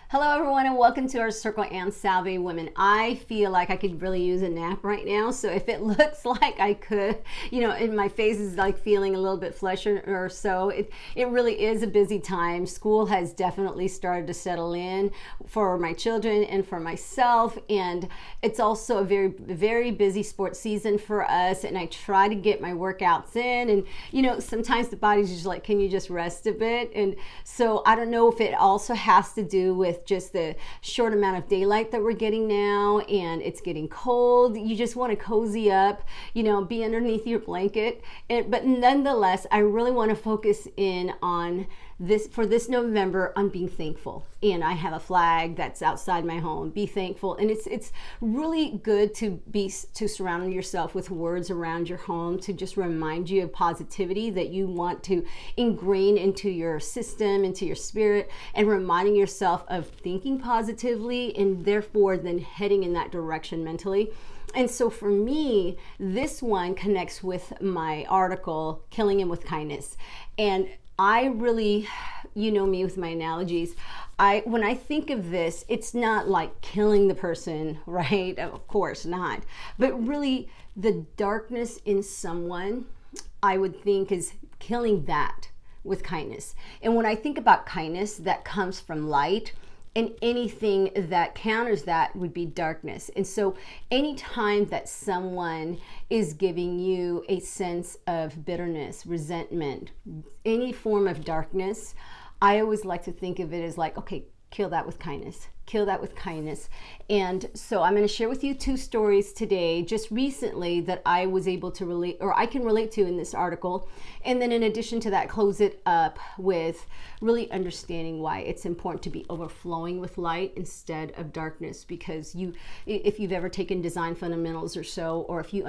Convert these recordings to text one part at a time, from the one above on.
Hello everyone and welcome to our Circle and Salve Women. I feel like I could really use a nap right now, so if it looks like I could, and my face is like feeling a little bit flushed or so, it really is a busy time. School has definitely started to settle in for my children and for myself, and it's also a very, very busy sports season for us, and I try to get my workouts in, and sometimes the body's just like, can you just rest a bit? And so I don't know if it also has to do with just the short amount of daylight that we're getting now, and it's getting cold. You just want to cozy up, be underneath your blanket. But nonetheless, I really want to focus in on this for this November on being thankful. And I have a flag that's outside my home, be thankful. And it's really good to surround yourself with words around your home to just remind you of positivity that you want to ingrain into your system, into your spirit, and reminding yourself of thinking positively and therefore then heading in that direction mentally. And so for me, this one connects with my article, Killing Him with Kindness. And I really, me with my analogies, when I think of this, it's not like killing the person, right? Of course not. But really the darkness in someone, I would think is killing that with kindness. And when I think about kindness, that comes from light. And anything that counters that would be darkness. And so anytime that someone is giving you a sense of bitterness, resentment, any form of darkness, I always like to think of it as like, okay, kill that with kindness. Kill that with kindness. And so I'm going to share with you two stories today, just recently, that I was able to relate, or I can relate to in this article. And then in addition to that, close it up with really understanding why it's important to be overflowing with light instead of darkness. Because if you've ever taken design fundamentals or so, or if you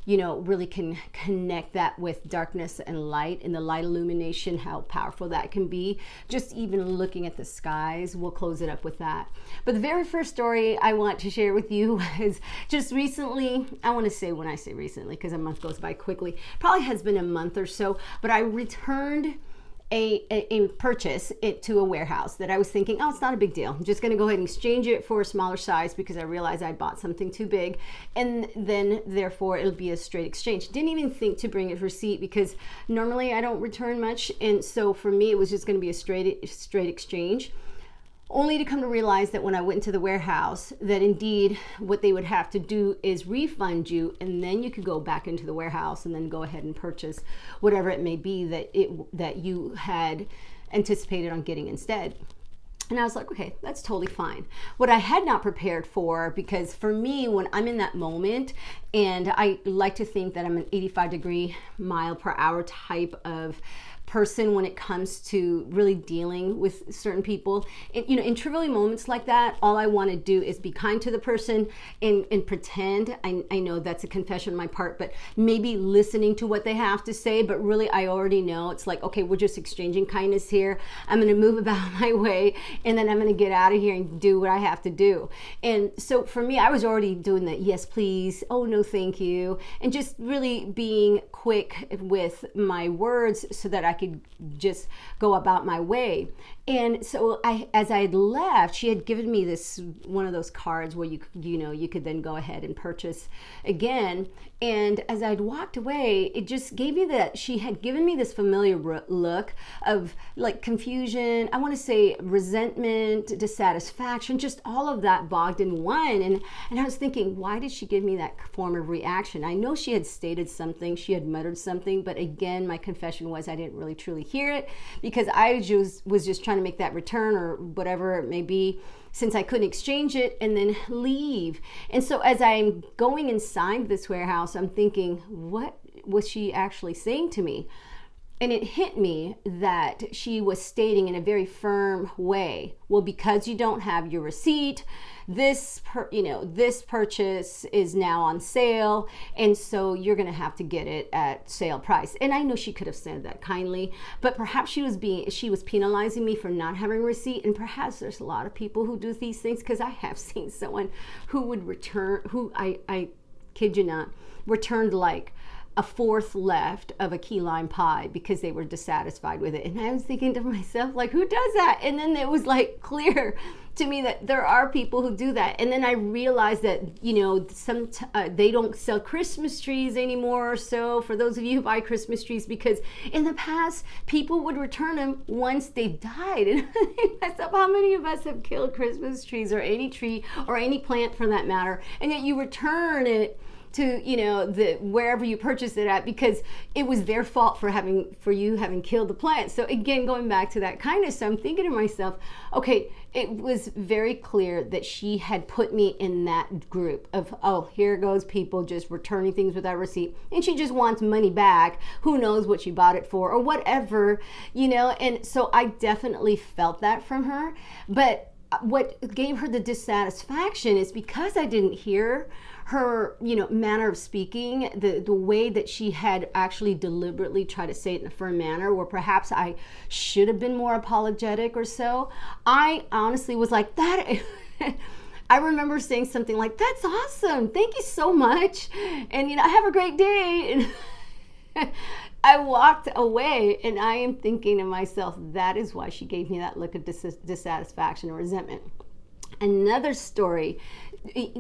really can connect that with darkness and light and the light illumination, how powerful that can be. Just even looking at the skies, we'll close it up with that. But the very first story I want to share with you is just recently. I want to say, when I say recently, because a month goes by quickly, probably has been a month or so, but I returned a purchase to a warehouse that I was thinking, oh, it's not a big deal. I'm just going to go ahead and exchange it for a smaller size because I realized I bought something too big, and then therefore it'll be a straight exchange. Didn't even think to bring a receipt because normally I don't return much, and so for me it was just going to be a straight exchange. Only to come to realize that when I went into the warehouse, that indeed what they would have to do is refund you, and then you could go back into the warehouse and then go ahead and purchase whatever it may be that you had anticipated on getting instead. And I was like, okay, that's totally fine. What I had not prepared for, because for me, when I'm in that moment, and I like to think that I'm an 85-mile-per-hour type of person when it comes to really dealing with certain people. And, in trivial moments like that, all I want to do is be kind to the person and pretend. I know that's a confession on my part, but maybe listening to what they have to say, but really I already know it's like, okay, we're just exchanging kindness here. I'm going to move about my way, and then I'm going to get out of here and do what I have to do. And so for me, I was already doing that, yes, please, oh, no, thank you, and just really being quick with my words so that I could just go about my way. And so as I had left, she had given me this one of those cards where you could then go ahead and purchase again. And as I'd walked away, it just gave me that she had given me this familiar look of like confusion, I want to say resentment, dissatisfaction, just all of that bogged in one. And I was thinking, why did she give me that form of reaction? I know she had stated something, she had muttered something, but again, my confession was I didn't really truly hear it because I was just trying to make that return or whatever it may be, since I couldn't exchange it and then leave. And so as I'm going inside this warehouse, I'm thinking, what was she actually saying to me? And it hit me that she was stating in a very firm way, well, because you don't have your receipt, this purchase is now on sale, and so you're going to have to get it at sale price. And I know she could have said that kindly, but perhaps she was penalizing me for not having a receipt. And perhaps there's a lot of people who do these things, because I have seen someone who would return, who I kid you not, returned like a fourth left of a key lime pie because they were dissatisfied with it. And I was thinking to myself, like, who does that? And then it was like clear to me that there are people who do that. And then I realized that, you know, they don't sell Christmas trees anymore. So for those of you who buy Christmas trees, because in the past, people would return them once they've died. And I think myself, how many of us have killed Christmas trees or any tree or any plant for that matter, and yet you return it to, you know, wherever you purchased it at because it was their fault for you having killed the plant. So again, going back to that kindness, so I'm thinking to myself, okay, it was very clear that she had put me in that group of, oh, here goes people just returning things without receipt, and she just wants money back. Who knows what she bought it for or whatever, you know. And so I definitely felt that from her. But what gave her the dissatisfaction is because I didn't hear her, you know, manner of speaking, the way that she had actually deliberately tried to say it in a firm manner, where perhaps I should have been more apologetic or so. I honestly was like, that. I remember saying something like, that's awesome, thank you so much, and, you know, have a great day. And I walked away, and I am thinking to myself, that is why she gave me that look of dissatisfaction and resentment. Another story,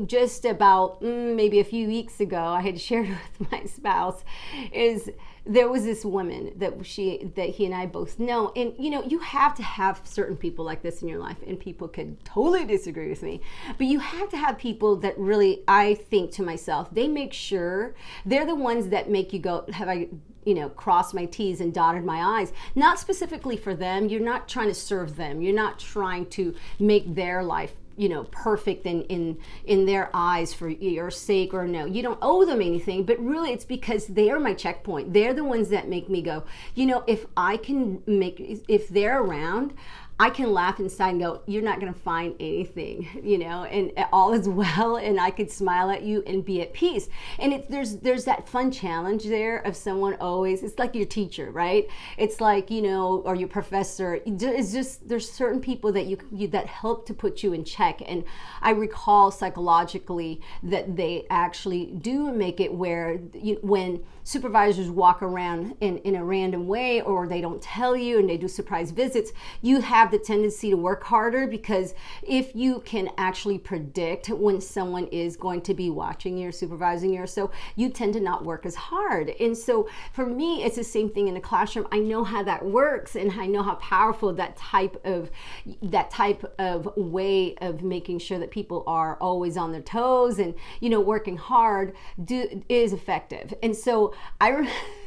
just about maybe a few weeks ago, I had shared with my spouse, is there was this woman that he and I both know. And, you know, you have to have certain people like this in your life, and people could totally disagree with me, but you have to have people that really, I think to myself, they make sure they're the ones that make you go, have I, you know, crossed my T's and dotted my I's, not specifically for them. You're not trying to serve them. You're not trying to make their life, you know, perfect in their eyes for your sake, or no, you don't owe them anything, but really it's because they are my checkpoint. They're the ones that make me go, you know, if they're around, I can laugh inside and go, you're not going to find anything, you know, and all is well, and I could smile at you and be at peace. And there's that fun challenge there of someone always, it's like your teacher, right? It's like, you know, or your professor. It's just, there's certain people that you that help to put you in check. And I recall psychologically that they actually do make it where when supervisors walk around in a random way, or they don't tell you and they do surprise visits, you have the tendency to work harder, because if you can actually predict when someone is going to be watching you or supervising you or so, you tend to not work as hard. And so for me, it's the same thing in the classroom. I know how that works, and I know how powerful that type of way of making sure that people are always on their toes and, you know, working hard is effective. And so I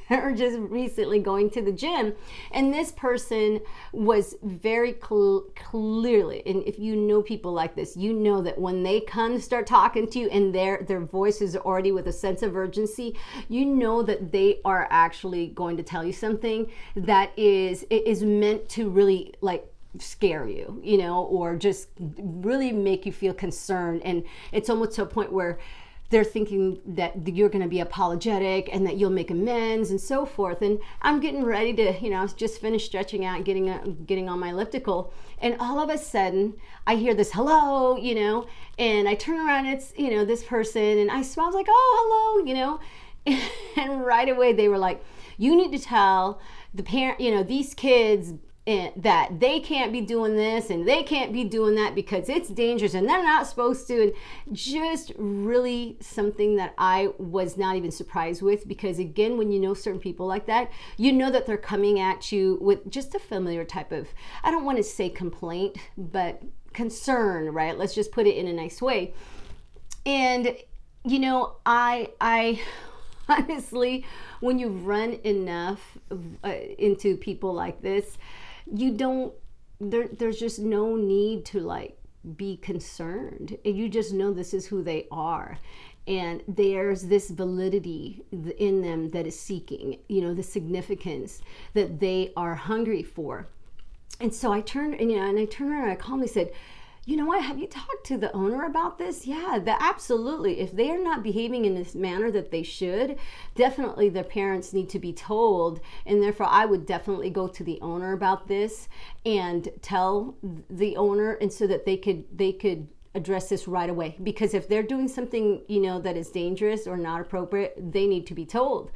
remember just recently going to the gym, and this person was very clearly, and if you know people like this, you know that when they come to start talking to you and their voice is already with a sense of urgency, you know that they are actually going to tell you something that is meant to really like scare you, you know, or just really make you feel concerned. And it's almost to a point where they're thinking that you're going to be apologetic and that you'll make amends and so forth. And I'm getting ready to, you know, I was just finished stretching out and getting on my elliptical, and all of a sudden I hear this hello, you know, and I turn around, it's, you know, this person, and I smile, I was like, oh, hello, you know, and right away they were like, you need to tell the parent, you know, these kids that they can't be doing this and they can't be doing that because it's dangerous and they're not supposed to. And just really something that I was not even surprised with, because again, when you know certain people like that, you know that they're coming at you with just a familiar type of, I don't want to say complaint, but concern, right? Let's just put it in a nice way. And you know, I honestly, when you run enough into people like this, you don't, there's just no need to like be concerned. You just know this is who they are. And there's this validity in them that is seeking, you know, the significance that they are hungry for. And so I turned, and, you know, and I turned around and I calmly said, you know what, have you talked to the owner about this? Yeah, absolutely. If they are not behaving in this manner that they should, definitely the parents need to be told. And therefore, I would definitely go to the owner about this and tell the owner, and so that they could address this right away, because if they're doing something, that is dangerous or not appropriate, they need to be told.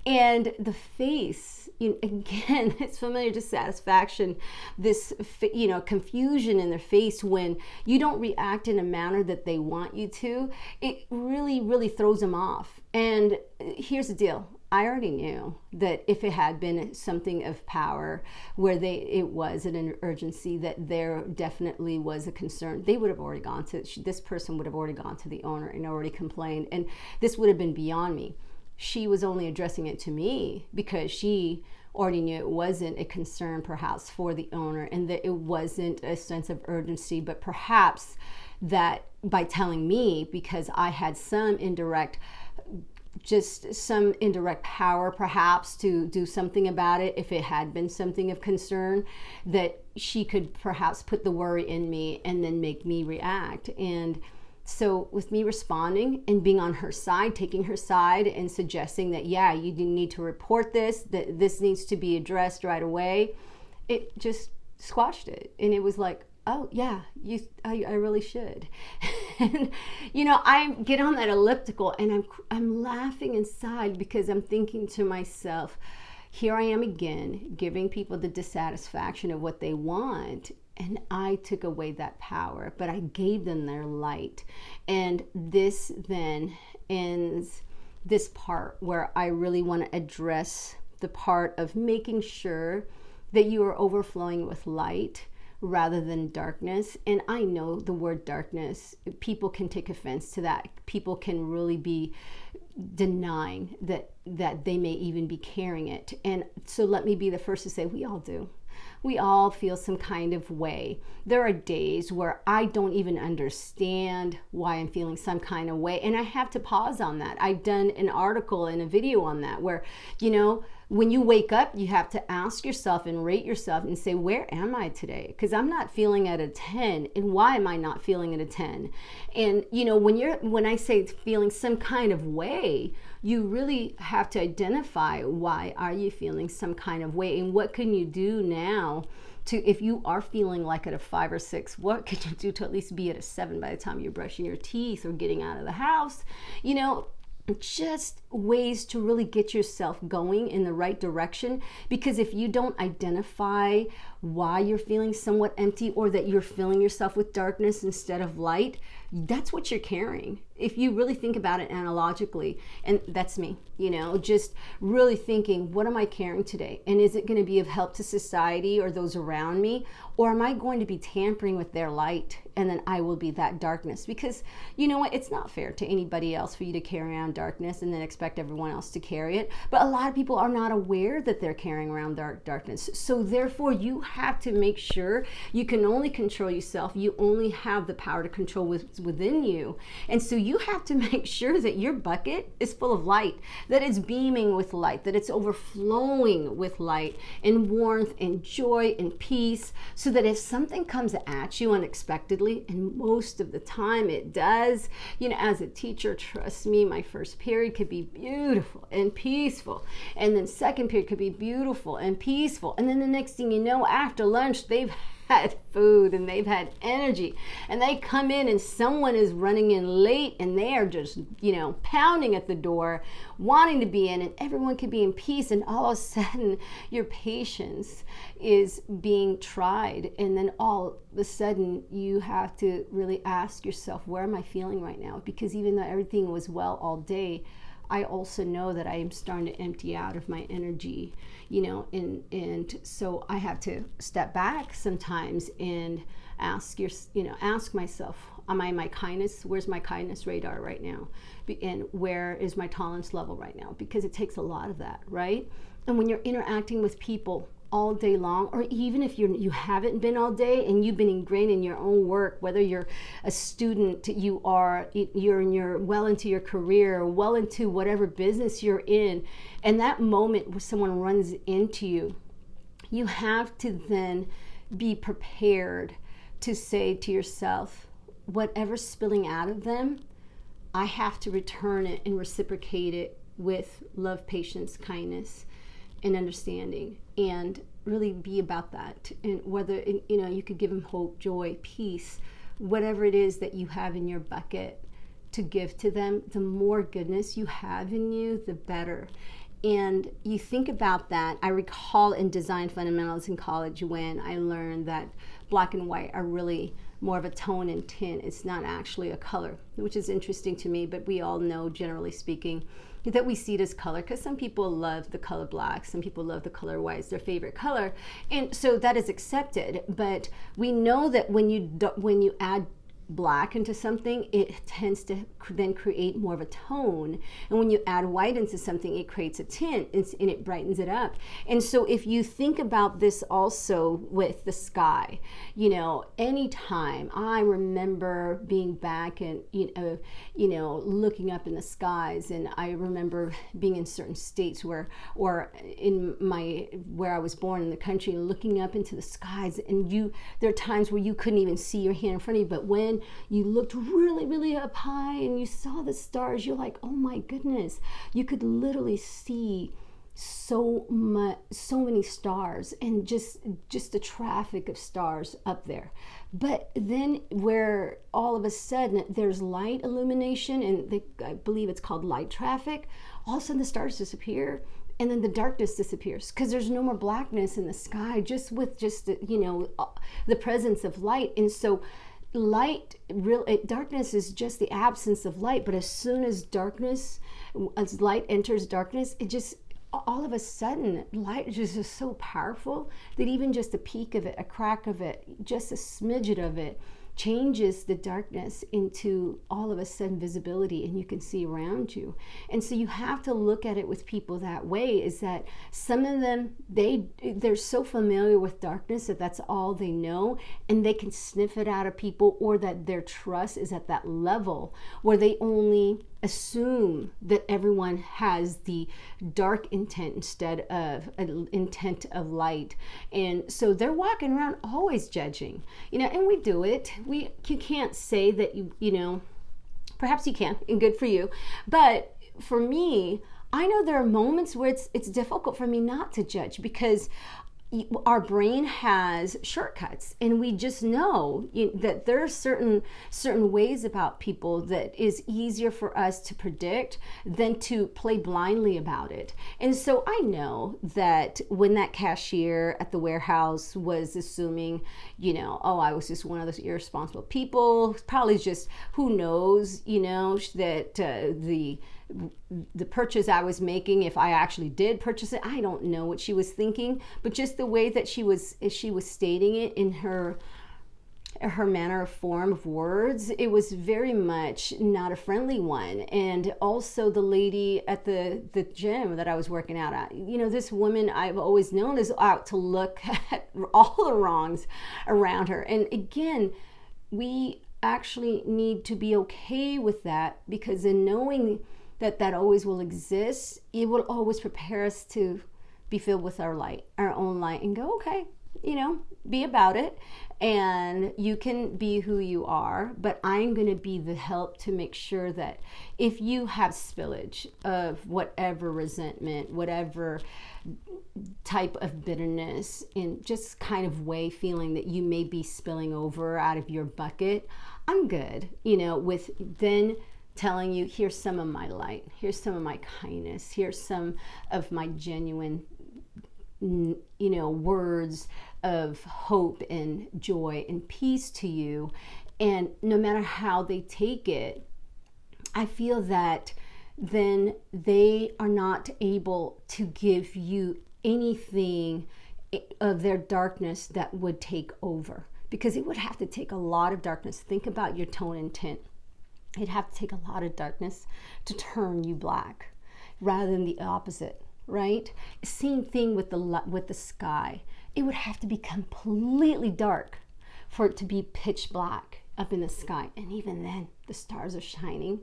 And the face, again, it's familiar dissatisfaction, this, confusion in their face when you don't react in a manner that they want you to. It really, really throws them off. And here's the deal. I already knew that if it had been something of power where it was an urgency, that there definitely was a concern, they would have already this person would have already gone to the owner and already complained. And this would have been beyond me. She was only addressing it to me because she already knew it wasn't a concern perhaps for the owner, and that it wasn't a sense of urgency, but perhaps that by telling me, because I had some indirect power perhaps to do something about it if it had been something of concern, that she could perhaps put the worry in me and then make me react. And so with me responding and being on her side, taking her side and suggesting that, yeah, you need to report this, that this needs to be addressed right away, it just squashed it. And it was like, oh yeah, I really should. And I get on that elliptical and I'm laughing inside, because I'm thinking to myself, here I am again, giving people the dissatisfaction of what they want. And I took away that power, but I gave them their light. And this then ends this part where I really want to address the part of making sure that you are overflowing with light rather than darkness. And I know the word darkness, people can take offense to that. People can really be denying that they may even be carrying it. And so let me be the first to say, we all do. We all feel some kind of way. There are days where I don't even understand why I'm feeling some kind of way, and I have to pause on that. I've done an article and a video on that where, when you wake up, you have to ask yourself and rate yourself and say, where am I today? Because I'm not feeling at a 10, and why am I not feeling at a 10? And when I say feeling some kind of way, you really have to identify, why are you feeling some kind of way, and what can you do now to, if you are feeling like at a 5 or 6, what can you do to at least be at a 7 by the time you're brushing your teeth or getting out of the house? Just ways to really get yourself going in the right direction. Because if you don't identify why you're feeling somewhat empty, or that you're filling yourself with darkness instead of light, that's what you're carrying. If you really think about it analogically, and that's me, just really thinking, what am I carrying today? And is it going to be of help to society or those around me? Or am I going to be tampering with their light, and then I will be that darkness? Because you know what? It's not fair to anybody else for you to carry around darkness and then expect everyone else to carry it. But a lot of people are not aware that they're carrying around darkness. So therefore, you have to make sure you can only control yourself. You only have the power to control within you. And so you have to make sure that your bucket is full of light, that it's beaming with light, that it's overflowing with light and warmth and joy and peace, so that if something comes at you unexpectedly, and most of the time it does, as a teacher, trust me, my first period could be beautiful and peaceful, and then second period could be beautiful and peaceful, and then the next thing you know, after lunch, they've had food and they've had energy, and they come in and someone is running in late, and they are just pounding at the door wanting to be in, and everyone can be in peace, and all of a sudden your patience is being tried. And then all of a sudden you have to really ask yourself, where am I feeling right now? Because even though everything was well all day, I also know that I am starting to empty out of my energy, and so I have to step back sometimes and ask myself, am I my kindness? Where's my kindness radar right now? And where is my tolerance level right now? Because it takes a lot of that, right? And when you're interacting with people all day long, or even if you haven't been all day and you've been ingrained in your own work, whether you're a student, you're well into your career, or well into whatever business you're in, and that moment where someone runs into you, you have to then be prepared to say to yourself, whatever's spilling out of them, I have to return it and reciprocate it with love, patience, kindness, and understanding, and really be about that. And whether you could give them hope, joy, peace, whatever it is that you have in your bucket to give to them, the more goodness you have in you, the better. And you think about that. I recall in design fundamentals in college when I learned that black and white are really more of a tone and tint. It's not actually a color, which is interesting to me, but we all know, generally speaking, that we see it as color, because some people love the color black, some people love the color white, it's their favorite color, and so that is accepted. But we know that when you add black into something, it tends to then create more of a tone, and when you add white into something, it creates a tint, and it brightens it up. And so if you think about this also with the sky, anytime I remember being back and looking up in the skies, and I remember being in certain states where I was born in the country, and looking up into the skies, and there are times where you couldn't even see your hand in front of you, but when you looked really, really up high and you saw the stars, you're like, oh my goodness, you could literally see so many stars, and just the traffic of stars up there. But then where all of a sudden there's light illumination, and I believe it's called light traffic, all of a sudden the stars disappear, and then the darkness disappears, because there's no more blackness in the sky, just with the presence of light. And so darkness is just the absence of light, but as soon as light enters darkness, it just, all of a sudden, light is just so powerful that even just a peak of it, a crack of it, just a smidget of it, changes the darkness into all of a sudden visibility, and you can see around you. And so you have to look at it with people that way, is that some of them, they're so familiar with darkness that that's all they know, and they can sniff it out of people, or that their trust is at that level where they only assume that everyone has the dark intent instead of an intent of light. And so they're walking around always judging, and we do it. You can't say that perhaps you can, and good for you. But for me, I know there are moments where it's difficult for me not to judge, because our brain has shortcuts, and we just know that there are certain ways about people that is easier for us to predict than to play blindly about it. And so I know that when that cashier at the warehouse was assuming, I was just one of those irresponsible people, probably just, who knows, that the purchase I was making, if I actually did purchase it, I don't know what she was thinking, but just the way that she was stating it in her manner of form of words, it was very much not a friendly one. And also the lady at the gym that I was working out at, this woman I've always known is out to look at all the wrongs around her. And again, we actually need to be okay with that, because in knowing that always will exist, it will always prepare us to be filled with our own light, and go, okay, be about it, and you can be who you are, but I'm going to be the help to make sure that if you have spillage of whatever resentment, whatever type of bitterness, in just kind of way feeling that you may be spilling over out of your bucket, I'm good, with then telling you, here's some of my light, here's some of my kindness, here's some of my genuine, words of hope and joy and peace to you. And no matter how they take it, I feel that then they are not able to give you anything of their darkness that would take over, because it would have to take a lot of darkness. Think about your tone and tint. It'd have to take a lot of darkness to turn you black, rather than the opposite, right? Same thing with the sky. It would have to be completely dark for it to be pitch black up in the sky, and even then the stars are shining.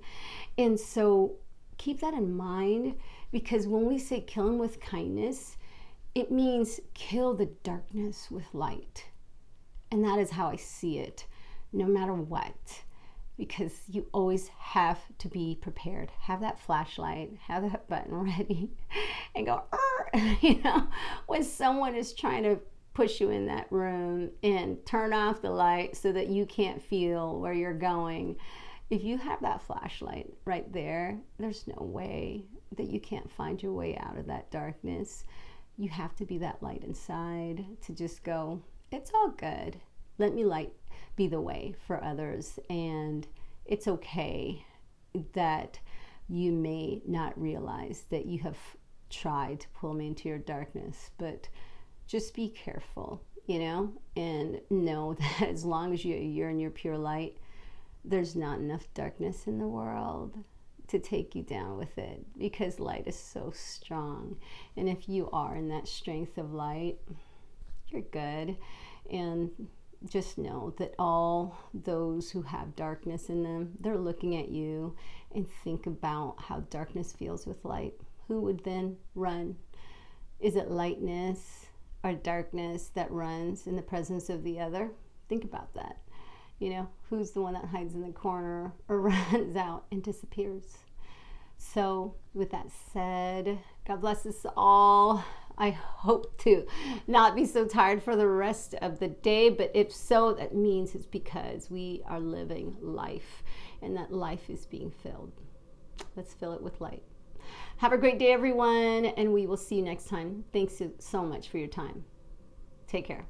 And so keep that in mind, because when we say kill them with kindness, it means kill the darkness with light. And that is how I see it, no matter what. Because you always have to be prepared. Have that flashlight, have that button ready, and go, when someone is trying to push you in that room and turn off the light so that you can't feel where you're going. If you have that flashlight right there, there's no way that you can't find your way out of that darkness. You have to be that light inside to just go, it's all good. Let me light be the way for others. And it's okay that you may not realize that you have tried to pull me into your darkness, but just be careful, and know that as long as you're in your pure light, there's not enough darkness in the world to take you down with it, because light is so strong. And if you are in that strength of light, you're good. And just know that all those who have darkness in them, they're looking at you, and think about how darkness feels with light. Who would then run? Is it lightness or darkness that runs in the presence of the other? Think about that. Who's the one that hides in the corner or runs out and disappears? So with that said, God bless us all. I hope to not be so tired for the rest of the day, but if so, that means it's because we are living life, and that life is being filled. Let's fill it with light. Have a great day, everyone, and we will see you next time. Thanks so much for your time. Take care.